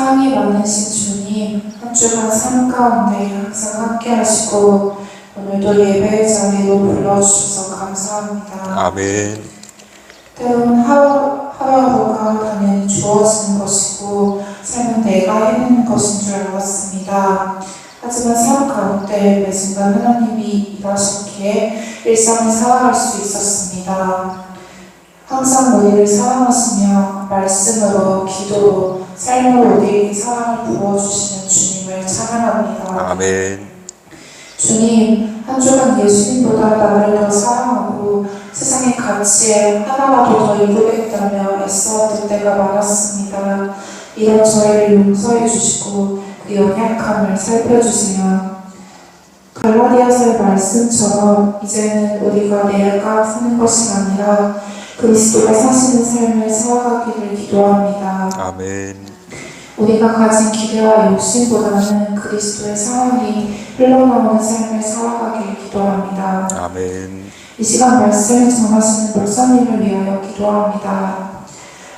사랑이 많으신 주님, 한 주간 삶 가운데 항상 함께 하시고 오늘도 예배의 자리로 불러주셔서 감사합니다. 아멘. 때로는 하루하루가 당연히 주어지는 것이고 삶은 내가 해내는 것인 줄 알았습니다. 하지만 삶 가운데 매 순간 하나님이 일하셨기에 일상을 살아갈 수 있었습니다. 항상 우리를 사랑하시며 말씀으로, 기도로, 삶으로 우리에게 사랑을 부어주시는 주님을 찬양합니다. 아멘. 주님, 한 주간 예수님보다 나를 더 사랑하고 세상의 가치에 하나라도 더 이루겠다며 애써왔던 때가 많았습니다. 이런 저희를 용서해 주시고 그 연약함을 살펴주세요. 갈라디아서의 말씀처럼 이제는 우리가 내가 사는 것이 아니라 그리스도가 사시는 삶을 살아가기를 기도합니다. 아멘. 우리가 가진 기대와 욕심보다는 그리스도의 사랑이 흘러나오는 삶을 살아가길 기도합니다. 아멘. 이 시간 말씀을 전하시는 목사님을 위하여 기도합니다.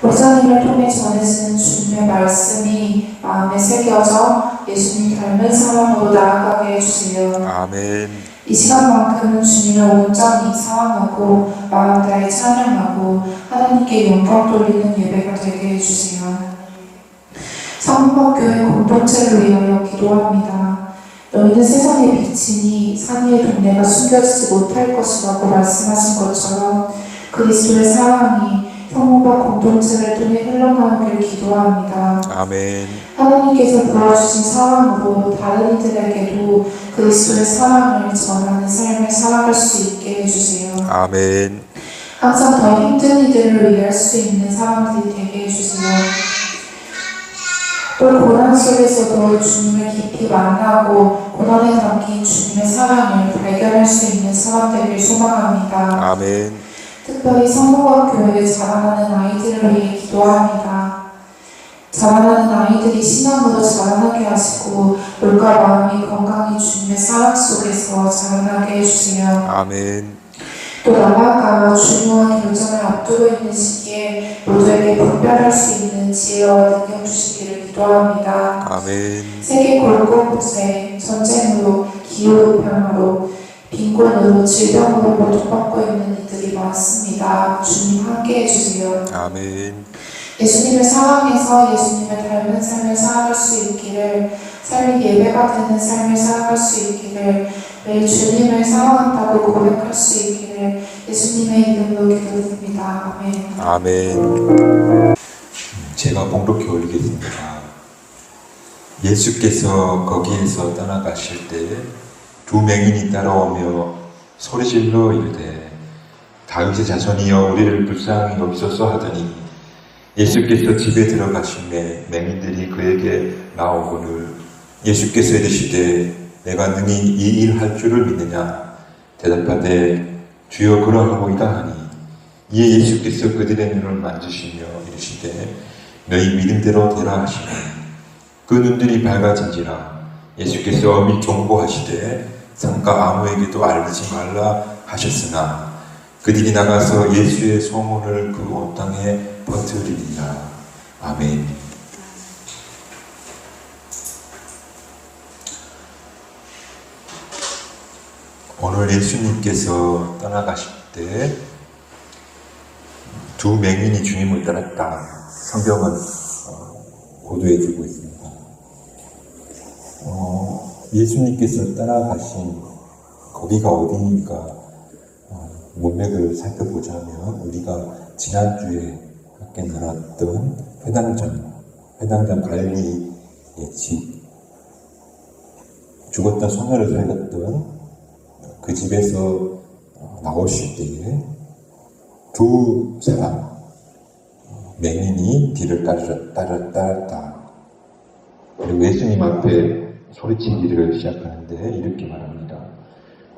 목사님을 통해 전해지는 주님의 말씀이 마음에 새겨져 예수님 닮은 사람으로 나아가게 해주세요. 아멘. 이 시간만큼은 주님을 온전히 사랑하고 마음 다해 찬양하고 하나님께 영광 돌리는 예배가 되게 해주세요. 성북교회 공동체를 위하여 기도합니다. 너희는 세상의 빛이니 산 위의 동네가 숨겨지지 못할 것이라고 말씀하신 것처럼 그리스도의 사랑이 성모가 공동체를 통해 흘러나오길 기도합니다. 아멘. 하나님께서 부어주신 사랑으로 다른 이들에게도 그리스도의 사랑을 전하는 삶을 살아갈 수 있게 해주세요. 아멘. 항상 더 힘든 이들을 위할 수 있는 사람들이 되게 해주세요. 또 고난 속에서도 주님을 깊이 만나고 고난에 담긴 주님의 사랑을 발견할 수 있는 사람 되길 소망합니다. 아멘. 특별히 성모가 교회에 자라나는 아이들을 위해 기도합니다. 자라나는 아이들이 신앙으로 자라나게 하시고 몸과 마음이 건강히 주님의 사랑 속에서 자라나게 해주세요. 아멘. 또 나아가 중요한 결정을 앞두고 있는 시기에 모두에게 분별할 수 있는 지혜와 능력 주시기를 기도합니다. 아멘. 세계 곳곳에 전쟁으로, 기후변화로, 빈곤으로, 질병으로 고통받고 있는 이들이 많습니다. 주님 함께 해주세요. 아멘. 예수님을 사랑해서 예수님을 닮은 삶을 살아갈 수 있기를, 삶이 예배가 되는 삶을 살아갈 수 있기를, 매일 주님을 사랑한다고 고백할 수 있기를 예수님의 이름으로 기도드립니다. 아멘. 아멘. 제가 봉독해 올리겠습니다. 예수께서 거기에서 떠나가실 때 두 맹인이 따라오며 소리질러 이르되 다윗의 자손이여 우리를 불쌍히 여기소서 하더니 예수께서 집에 들어가시매 맹인들이 그에게 나오거늘 예수께서 이르시되 내가 능히 이 일 할 줄을 믿느냐 대답하되 주여 그러하고이다 하니 이에 예수께서 그들의 눈을 만지시며 이르시되 너희 믿음대로 되라 하시니 그 눈들이 밝아진지라 예수께서 엄히 경고하시되 삼가 아무에게도 알리지 말라 하셨으나 그들이 나가서 예수의 소문을 그 온 땅에 퍼뜨리니라. 아멘. 오늘 예수님께서 떠나가실 때 두 맹인이 주님을 따랐다. 성경은 보도해주고 있습니다. 예수님께서 따라가신 거기가 어디인가 문맥을 살펴보자면 우리가 지난주에 함께 나눴던 회당장 갈리의 집, 죽었던 소녀를 살렸던 그 집에서 나오실 때에 두 사람 맹인이 뒤를 따랐다. 그리고 예수님 앞에 소리치기를 시작하는데 이렇게 말합니다.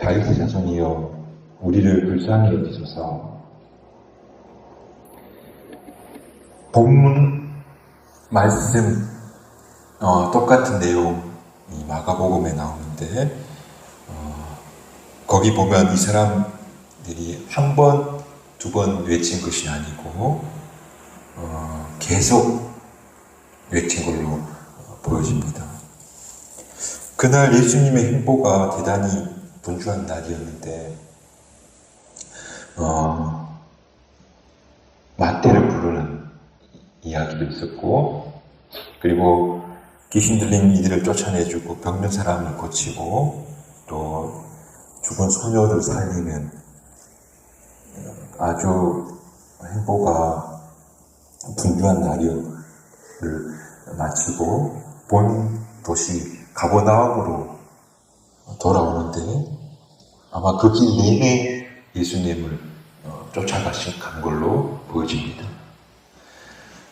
다윗의 자손이여 우리를 불쌍히 여기소서. 본문 말씀 똑같은 내용이 마가복음에 나오는데 거기 보면 이 사람들이 한 번, 두 번 외친 것이 아니고 계속 외친 걸로 보여집니다. 그날 예수님의 행보가 대단히 분주한 날이었는데 마태를 부르는 이야기도 있었고, 그리고 귀신 들린 이들을 쫓아내주고 병든 사람을 고치고 또 죽은 소녀를 살리는 아주 행보가 분주한 날을 마치고 본 도시 가버나움으로 돌아오는데 아마 그 길 내내 예수님을 쫓아가신 걸로 보여집니다.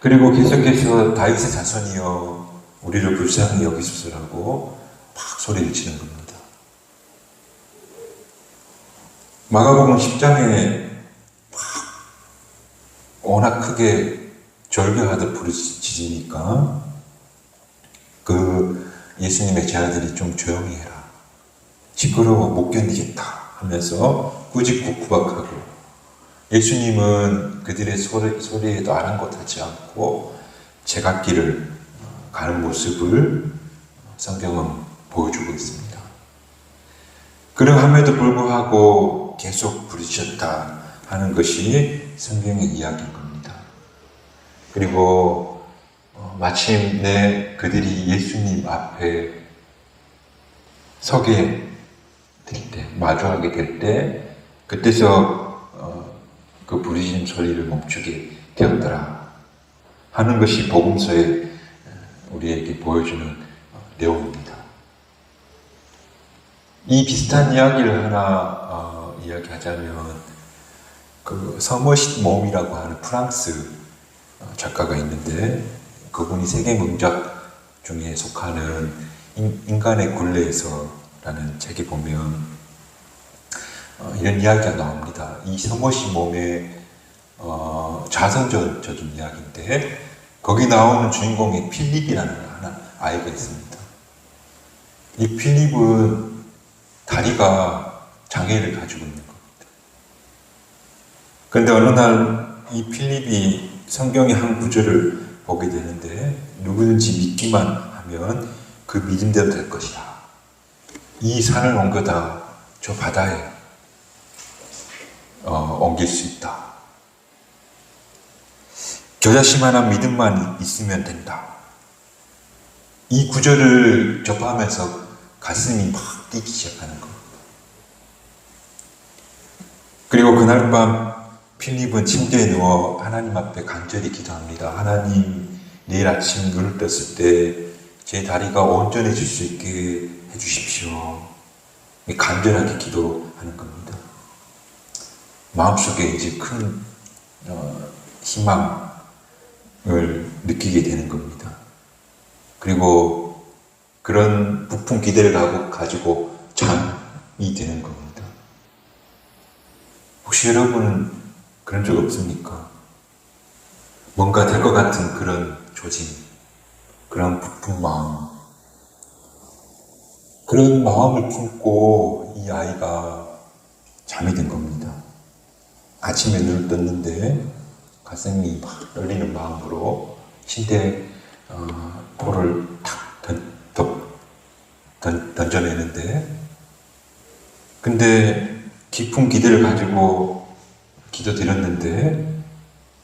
그리고 계속해서 다윗의 자손이여 우리를 불쌍히 여기소서라고 막 소리를 치는 겁니다. 마가복음 10장에 막 워낙 크게 절규하듯 부르짖으니까 그 예수님의 제자들이 좀 조용히 해라, 시끄러워 못 견디겠다 하면서 꾸짖고구박하고, 예수님은 그들의 소리에도 아랑곳하지 않고 제갓길을 가는 모습을 성경은 보여주고 있습니다. 그러함에도 불구하고 계속 부르짖었다 하는 것이 성경의 이야기인 겁니다. 그리고 마침내 그들이 예수님 앞에 서게 될 때, 마주하게 될 때, 그때서 그 부르짖음 소리를 멈추게 되었더라 하는 것이 복음서에 우리에게 보여주는 내용입니다. 이 비슷한 이야기를 하나 이야기하자면, 그 서머싯 몬이라고 하는 프랑스 작가가 있는데, 그분이 세계 명작 중에 속하는 인간의 굴레에서라는 책에 보면 이런 이야기가 나옵니다. 이 서머싯 몬의 자선적인 이야기인데, 거기 나오는 주인공이 필립이라는 아이가 있습니다. 이 필립은 다리가 장애를 가지고 있는 겁니다. 그런데 어느 날 이 필립이 성경의 한 구절을 보게 되는데, 누구든지 믿기만 하면 그 믿음대로 될 것이다. 이 산을 옮겨다 저 바다에 옮길 수 있다. 겨자씨만한 믿음만 있으면 된다. 이 구절을 접하면서 가슴이 막 뛰기 시작하는 겁니다. 그리고 그날 밤 필립은 침대에 누워 하나님 앞에 간절히 기도합니다. 하나님, 내일 아침 눈을 떴을 때 제 다리가 온전해질 수 있게 해주십시오. 간절하게 기도하는 겁니다. 마음속에 이제 큰 희망을 느끼게 되는 겁니다. 그리고 그런 부푼 기대를 가지고 잠이 드는 겁니다. 혹시 여러분은 그런 적 없습니까? 뭔가 될 것 같은 그런 조짐, 그런 부푼 마음, 그런 마음을 품고 이 아이가 잠이 든 겁니다. 아침에 눈을 떴는데 가슴이 막 떨리는 마음으로 침대에 볼을 탁 던져내는데, 근데 깊은 기대를 가지고 기도드렸는데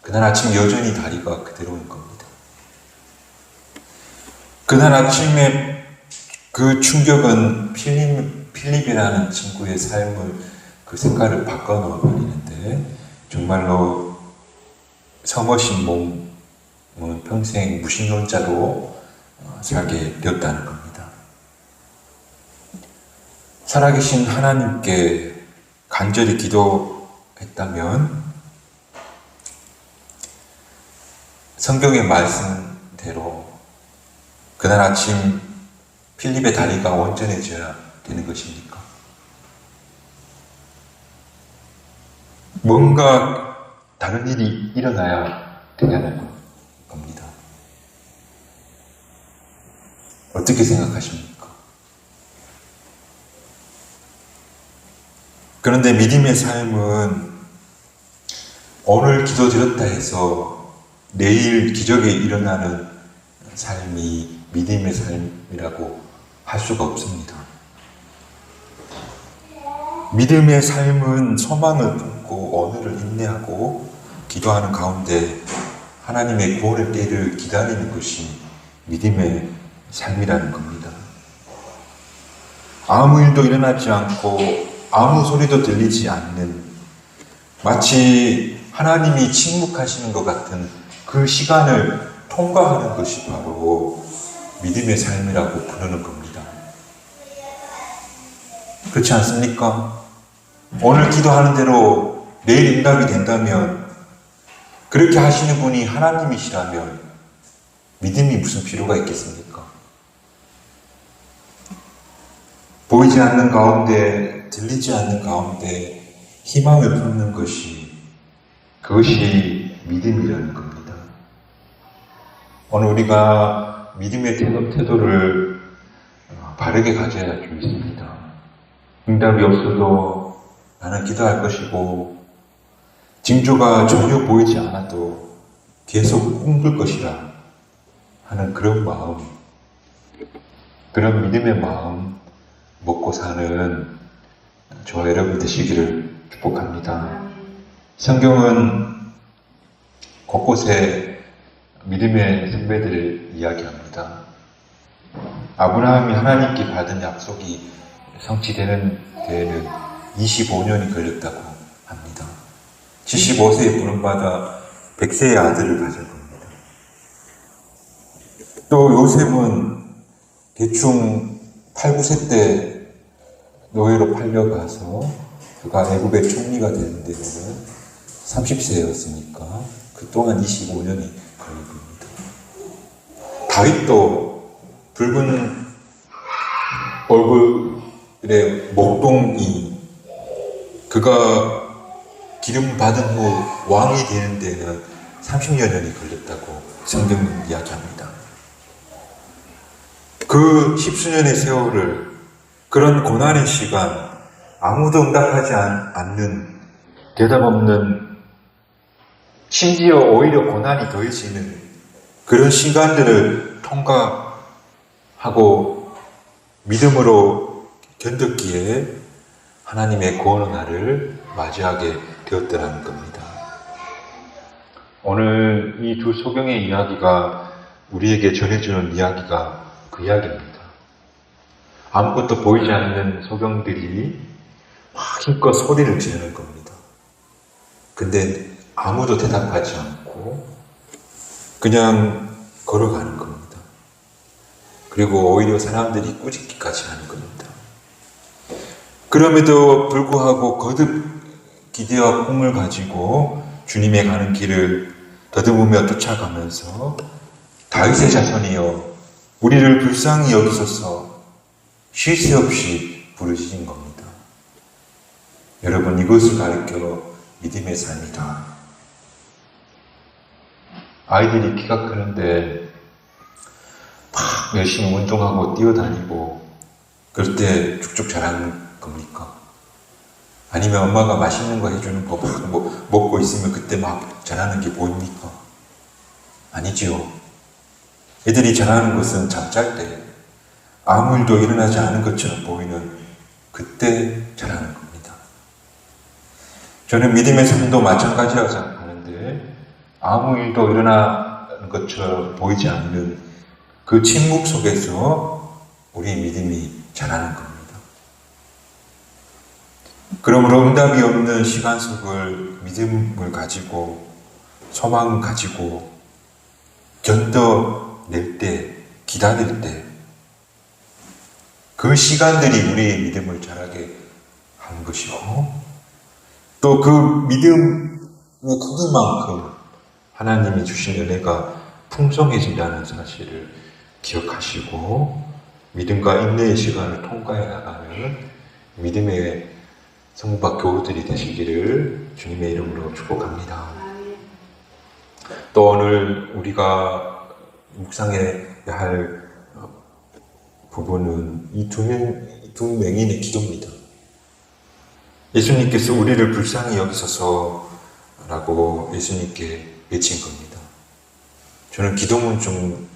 그날 아침 여전히 다리가 그대로인 겁니다. 그날 아침에 그 충격은 필립이라는 친구의 삶을, 그 색깔을 바꿔놓아 버리는데, 정말로 서머신 몸은 평생 무신론자로 살게 되었다는 겁니다. 살아계신 하나님께 간절히 기도했다면 성경의 말씀대로 그날 아침 필립의 다리가 온전해져야 되는 것입니까? 뭔가 다른 일이 일어나야 되냐는 겁니다. 어떻게 생각하십니까? 그런데 믿음의 삶은 오늘 기도드렸다 해서 내일 기적이 일어나는 삶이 믿음의 삶이라고 할 수가 없습니다. 믿음의 삶은 소망을 품고 오늘을 인내하고 기도하는 가운데 하나님의 구원의 때를 기다리는 것이 믿음의 삶이라는 겁니다. 아무 일도 일어나지 않고 아무 소리도 들리지 않는, 마치 하나님이 침묵하시는 것 같은 그 시간을 통과하는 것이 바로 믿음의 삶이라고 부르는 겁니다. 그렇지 않습니까? 오늘 기도하는 대로 내일 응답이 된다면, 그렇게 하시는 분이 하나님이시라면 믿음이 무슨 필요가 있겠습니까? 보이지 않는 가운데, 들리지 않는 가운데 희망을 품는 것이, 그것이 믿음이라는 겁니다. 오늘 우리가 믿음의 태도를 바르게 가져야 좀 있습니다. 응답이 없어도 나는 기도할 것이고, 징조가 전혀 보이지 않아도 계속 꿈꿀 것이라 하는 그런 마음, 그런 믿음의 마음 먹고 사는 저와 여러분 되시기를 축복합니다. 성경은 곳곳에 믿음의 선배들을 이야기합니다. 아브라함이 하나님께 받은 약속이 성취되는 데에는 25년이 걸렸다고 합니다. 75세에 부름받아 100세의 아들을 가진 겁니다. 또 요셉은 대충 8, 9세 때 노예로 팔려가서 그가 애굽의 총리가 되는 데는 30세였으니까 그 동안 25년이 걸린 겁니다. 다윗도 붉은 얼굴의 목동이, 그가 기름 받은 후 왕이 되는 데는 30여 년이 걸렸다고 성경은 이야기합니다. 그 10수년의 세월을, 그런 고난의 시간, 아무도 응답하지 않는, 대답 없는, 심지어 오히려 고난이 더해지는 그런 시간들을 통과하고 믿음으로 견뎠기에 하나님의 구원의 날을 맞이하게 되었더라는 겁니다. 오늘 이 두 소경의 이야기가 우리에게 전해주는 이야기가 그 이야기입니다. 아무것도 보이지 않는 소경들이 막 힘껏 소리를 지르는 겁니다. 근데 아무도 대답하지 않고 그냥 걸어가는 겁니다. 그리고 오히려 사람들이 꾸짖기까지 하는 겁니다. 그럼에도 불구하고 거듭 기대와 꿈을 가지고 주님의 가는 길을 더듬으며 쫓아가면서 다윗의 자손이여 우리를 불쌍히 여기소서 쉴 새 없이 부르짖은 겁니다. 여러분, 이것을 가리켜 믿음의 삶이다. 아이들이 키가 크는데 막 열심히 운동하고 뛰어다니고 그럴 때 쭉쭉 자라는 겁니까? 아니면 엄마가 맛있는 거 해주는 거 막 먹고 있으면 그때 막 자라는 게 보입니까? 아니지요. 애들이 자라는 것은 잠잘 때 아무 일도 일어나지 않은 것처럼 보이는 그때 자라는 겁니다. 저는 믿음의 삶도 마찬가지라고 생각하는데, 아무 일도 일어나는 것처럼 보이지 않는 그 침묵 속에서 우리의 믿음이 자라는 겁니다. 그러므로 응답이 없는 시간 속을 믿음을 가지고 소망을 가지고 견뎌낼 때, 기다릴 때, 그 시간들이 우리의 믿음을 자라게 하는 것이고, 또 그 믿음의 크기만큼 하나님이 주신 은혜가 풍성해진다는 사실을 기억하시고 믿음과 인내의 시간을 통과해 나가는 믿음의 성박 교우들이 되시기를 주님의 이름으로 축복합니다. 또 오늘 우리가 묵상해야 할 부분은 이 두 맹인의 기도입니다. 예수님께서 우리를 불쌍히 여기소서라고 예수님께 외친 겁니다. 저는 기도문 중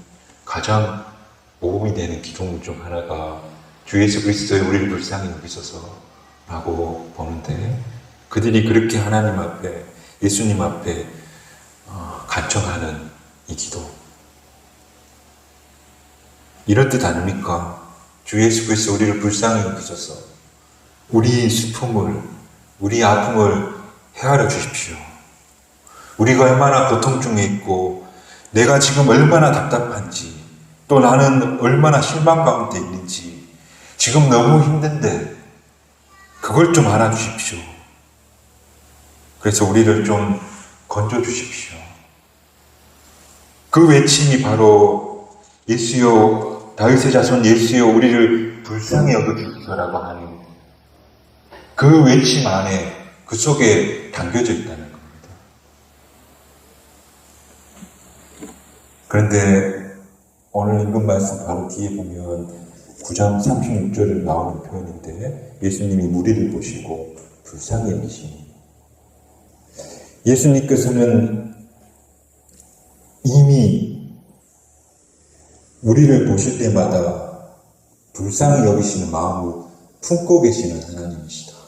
가장 모범이 되는 기도문 중 하나가 주 예수 그리스도의 우리를 불쌍히 여기소서라고 보는데, 그들이 그렇게 하나님 앞에, 예수님 앞에 간청하는 이 기도, 이런 뜻 아닙니까? 주 예수 그리스도 우리를 불쌍히 여기소서, 우리 슬픔을, 우리 아픔을 헤아려 주십시오. 우리가 얼마나 고통 중에 있고, 내가 지금 얼마나 답답한지, 또 나는 얼마나 실망 가운데 있는지, 지금 너무 힘든데 그걸 좀 알아주십시오. 그래서 우리를 좀 건져주십시오. 그 외침이 바로 예수여, 다윗의 자손 예수여 우리를 불쌍히 여겨주소서라고 하는 그 외침 안에, 그 속에 담겨져 있다는 겁니다. 그런데 오늘 읽은 말씀 바로 뒤에 보면 9장 36절에 나오는 표현인데, 예수님이 무리를 보시고 불쌍히 여기시니, 예수님께서는 이미 우리를 보실 때마다 불쌍히 여기시는 마음을 품고 계시는 하나님이시다.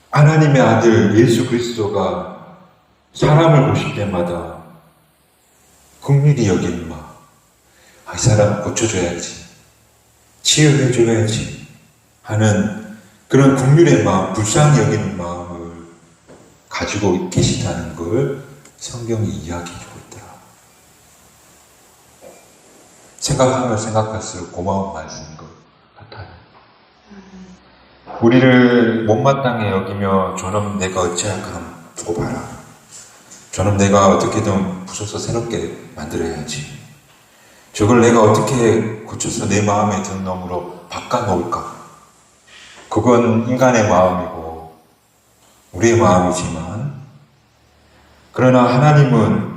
하나님의 아들 예수 그리스도가 사람을 보실 때마다 긍휼히 여기는 마음, 이 사람 고쳐줘야지, 치유해줘야지 하는 그런 긍휼의 마음, 불쌍히 여기는 마음을 가지고 계시다는 걸 성경이 이야기해주고 있더라. 생각하면 생각할수록 고마운 말씀인 것 같아요. 우리를 못마땅해 여기며 저놈 내가 어찌할까 두고 봐라, 저놈 내가 어떻게든 부숴서 새롭게 만들어야지, 저걸 내가 어떻게 고쳐서 내 마음에 든 놈으로 바꿔놓을까, 그건 인간의 마음이고 우리의 마음이지만, 그러나 하나님은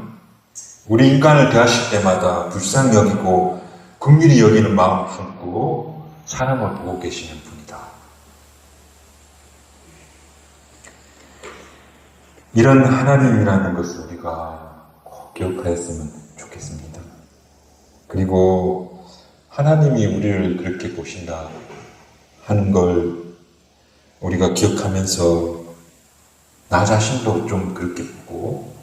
우리 인간을 대하실 때마다 불쌍히 여기고 긍휼히 여기는 마음을 품고 사람을 보고 계시는 분이다. 이런 하나님이라는 것을 우리가 꼭 기억하였으면 좋겠습니다. 그리고 하나님이 우리를 그렇게 보신다 하는 걸 우리가 기억하면서 나 자신도 좀 그렇게 보고,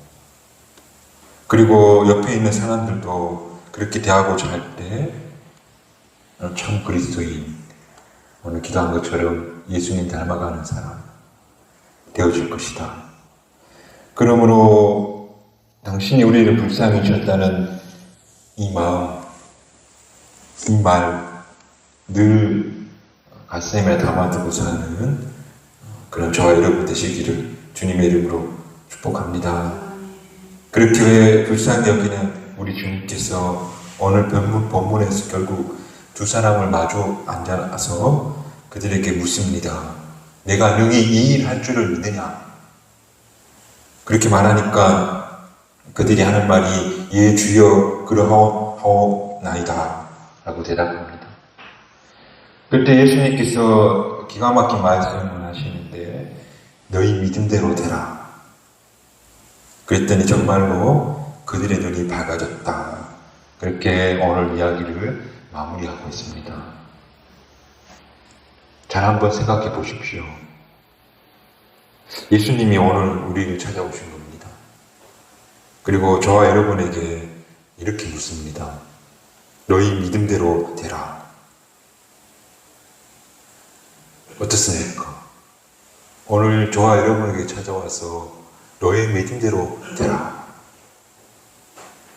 그리고 옆에 있는 사람들도 그렇게 대하고자 할 때 참 그리스도인, 오늘 기도한 것처럼 예수님 닮아가는 사람 되어줄 것이다. 그러므로 당신이 우리를 불쌍히 여겼다는 이 마음, 이 말 늘 가슴에 담아두고 사는 그런 저와 여러분 되시기를 주님의 이름으로 축복합니다. 그렇게 불쌍히 여기는 우리 주님께서 오늘 본문에서 결국 두 사람을 마주 앉아서 그들에게 묻습니다. 내가 능히 이 일 할 줄을 믿느냐? 그렇게 말하니까 그들이 하는 말이 예 주여 그러하오나이다 라고 대답합니다. 그때 예수님께서 기가 막힌 말씀을 하시는데, 너희 믿음대로 되라. 그랬더니 정말로 그들의 눈이 밝아졌다. 그렇게 오늘 이야기를 마무리하고 있습니다. 잘 한번 생각해 보십시오. 예수님이 오늘 우리를 찾아오신 겁니다. 그리고 저와 여러분에게 이렇게 묻습니다. 너희 믿음대로 되라. 어떻습니까? 오늘 저와 여러분에게 찾아와서 너의 믿음대로 되라.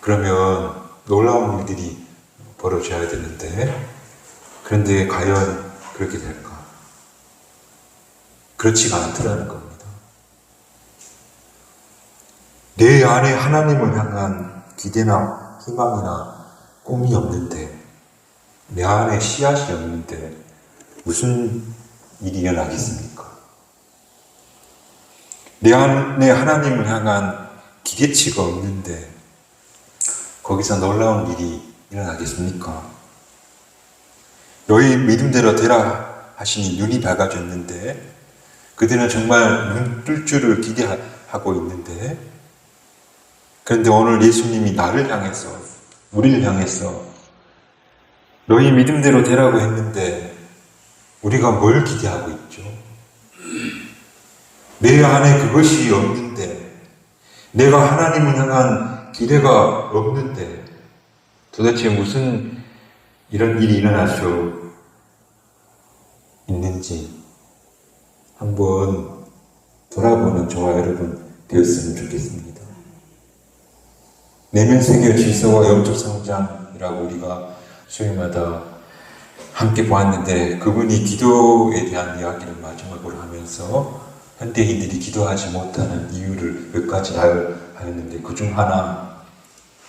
그러면 놀라운 일들이 벌어져야 되는데, 그런데 과연 그렇게 될까? 그렇지가 않더라는 겁니다. 내 안에 하나님을 향한 기대나 희망이나 꿈이 없는데, 내 안에 씨앗이 없는데 무슨 일이 일어나겠습니까? 내 안에 하나님을 향한 기대치가 없는데 거기서 놀라운 일이 일어나겠습니까? 너희 믿음대로 되라 하시니 눈이 밝아졌는데, 그들은 정말 눈 뜰 줄을 기대하고 있는데 그런데 오늘 예수님이 나를 향해서, 우리를 향해서 너희 믿음대로 되라고 했는데 우리가 뭘 기대하고 있죠? 내 안에 그것이 없는데, 내가 하나님을 향한 기대가 없는데 도대체 무슨 이런 일이 일어날 수 있는지 한번 돌아보는 저와 여러분 되었으면 좋겠습니다. 내면 세계 질서와 영적 성장이라고 우리가 수요일마다 함께 보았는데, 그분이 기도에 대한 이야기를 마지막으로 하면서 현대인들이 기도하지 못하는 이유를 몇 가지 하였는데, 그 중 하나,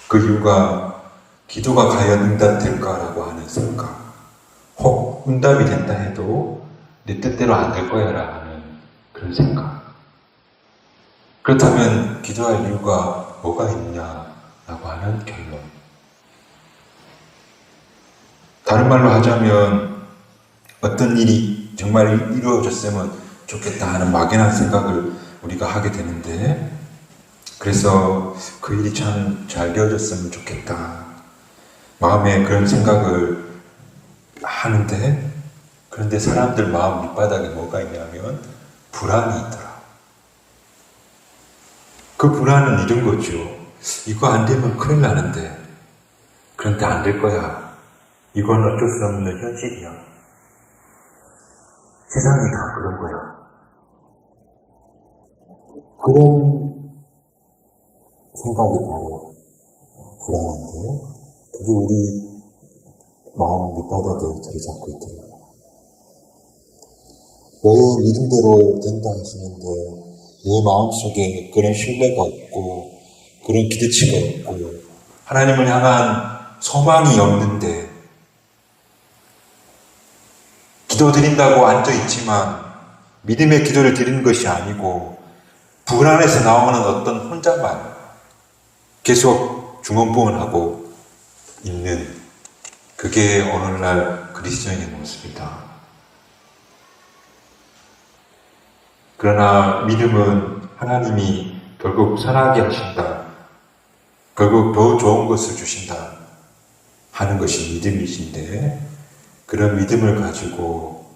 그 이유가 기도가 과연 응답될까라고 하는 생각, 혹 응답이 된다 해도 내 뜻대로 안 될 거야 라는 그런 생각. 그렇다면 기도할 이유가 뭐가 있냐라고 하는 결론. 다른 말로 하자면 어떤 일이 정말 이루어졌으면 좋겠다 하는 막연한 생각을 우리가 하게 되는데, 그래서 그 일이 참 잘 되어졌으면 좋겠다 마음에 그런 생각을 하는데, 그런데 사람들 마음 밑바닥에 뭐가 있냐면 불안이 있더라. 그 불안은 이런 거죠. 이거 안 되면 큰일 나는데, 그런데 안 될 거야. 이건 어쩔 수 없는 현실이야. 세상이 다 그런 거야. 그런 생각이 바로 불안한데, 그게 우리 마음 밑바닥에 자리 잡고 있더라고요. 왜 믿음대로 된다 하시는데 내 마음속에 그런 신뢰가 없고 그런 기대치가 없고 하나님을 향한 소망이 없는데, 기도 드린다고 앉아있지만 믿음의 기도를 드리는 것이 아니고 불안에서 나오는 어떤 혼잣말, 계속 중언부언하고 있는, 그게 오늘날 그리스도인의 모습이다. 그러나 믿음은 하나님이 결국 선하게 하신다, 결국 더 좋은 것을 주신다 하는 것이 믿음이신데, 그런 믿음을 가지고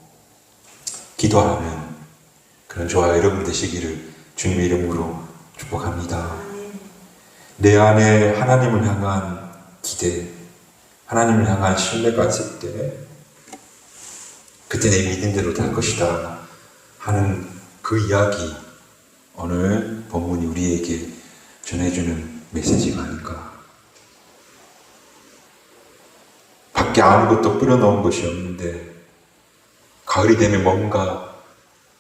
기도하는 그런 저와 여러분 되시기를 주님의 이름으로 축복합니다. 내 안에 하나님을 향한 기대, 하나님을 향한 신뢰가 있을 때 그때 내 믿음대로 될 것이다 하는 그 이야기, 오늘 본문이 우리에게 전해주는 메시지가 아닌가. 밖에 아무것도 뿌려놓은 것이 없는데 가을이 되면 뭔가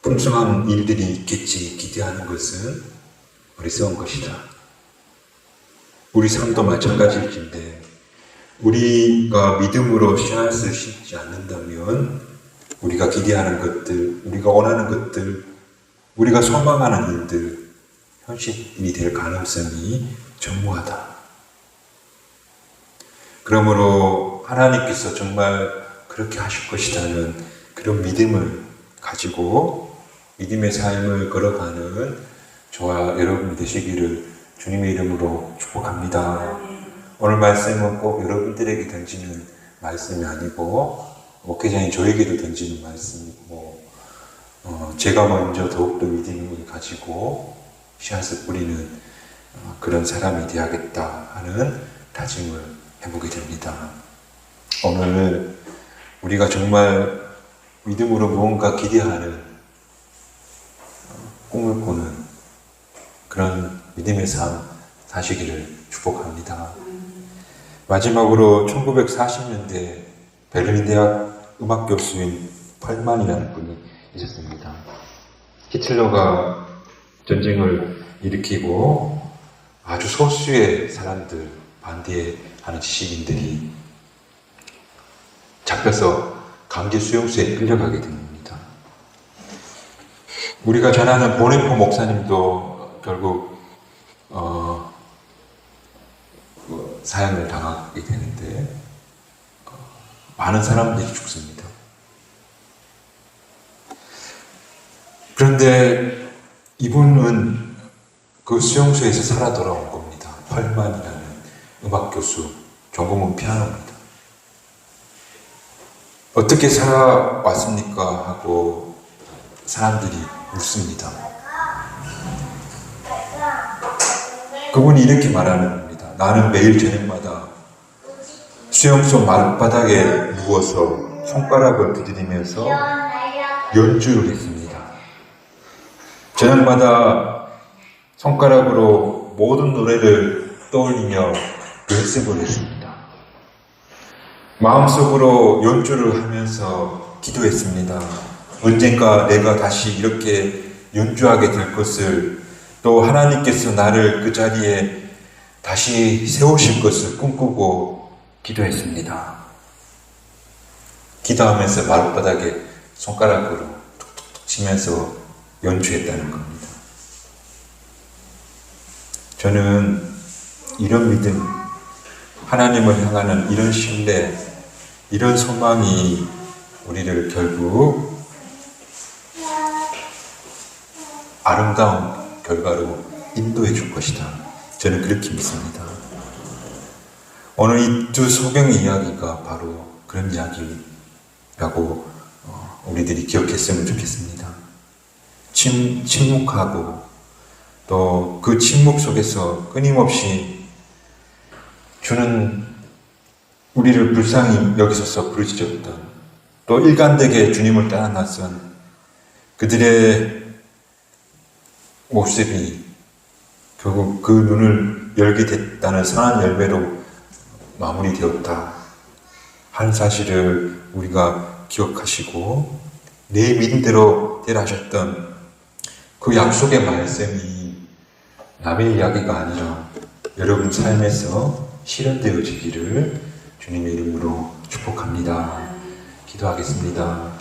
풍성한 일들이 있겠지 기대하는 것은 어리석은 것이다. 우리 삶도 마찬가지일진데, 우리가 믿음으로 씨앗을 심지 않는다면 우리가 기대하는 것들, 우리가 원하는 것들, 우리가 소망하는 일들 현실이 될 가능성이 전무하다. 그러므로 하나님께서 정말 그렇게 하실 것이라는 그런 믿음을 가지고 믿음의 삶을 걸어가는 저와 여러분이 되시기를 주님의 이름으로 축복합니다. 오늘 말씀은 꼭 여러분들에게 던지는 말씀이 아니고 목회자인 저에게도 던지는 말씀이고, 제가 먼저 더욱더 믿음을 가지고 씨앗을 뿌리는 그런 사람이 되어야겠다 하는 다짐을 해보게 됩니다. 오늘 우리가 정말 믿음으로 무언가 기대하는, 꿈을 꾸는 그런 믿음의 삶 사시기를 축복합니다. 마지막으로 1940년대 베를린 대학 음악 교수인 펄만이라는 분이 있었습니다. 히틀러가 전쟁을 일으키고 아주 소수의 사람들, 반대하는 지식인들이 잡혀서 강제 수용소에 끌려가게 됩니다. 우리가 잘 아는 보네포 목사님도 결국 사형을 당하게 되는데 많은 사람들이 죽습니다. 그런데 이분은 그 수용소에서 살아 돌아온 겁니다. 펄만이라는 음악 교수, 전공은 피아노입니다. 어떻게 살아왔습니까? 하고 사람들이 묻습니다. 그분이 이렇게 말하는 겁니다. 나는 매일 저녁마다 수영소 마룻바닥에 누워서 손가락을 두드리면서 연주를 했습니다. 저녁마다 손가락으로 모든 노래를 떠올리며 연습을 했습니다. 마음속으로 연주를 하면서 기도했습니다. 언젠가 내가 다시 이렇게 연주하게 될 것을, 또 하나님께서 나를 그 자리에 다시 세우실 것을 꿈꾸고 기도했습니다. 기도하면서 마룻바닥에 손가락으로 툭툭툭 치면서 연주했다는 겁니다. 저는 이런 믿음, 하나님을 향하는 이런 신뢰, 이런 소망이 우리를 결국 아름다운 결과로 인도해 줄 것이다. 저는 그렇게 믿습니다. 오늘 이 두 소경 이야기가 바로 그런 이야기라고 우리들이 기억했으면 좋겠습니다. 침묵하고 또 그 침묵 속에서 끊임없이 주는 우리를 불쌍히 여기소서 부르짖었던, 또 일관되게 주님을 따라 나선 그들의 모습이 결국 그 눈을 열게 됐다는 선한 열매로 마무리되었다 하는 사실을 우리가 기억하시고, 내 믿음대로 되라 하셨던 그 약속의 말씀이 남의 이야기가 아니라 여러분 삶에서 실현되어지기를 주님의 이름으로 축복합니다. 기도하겠습니다.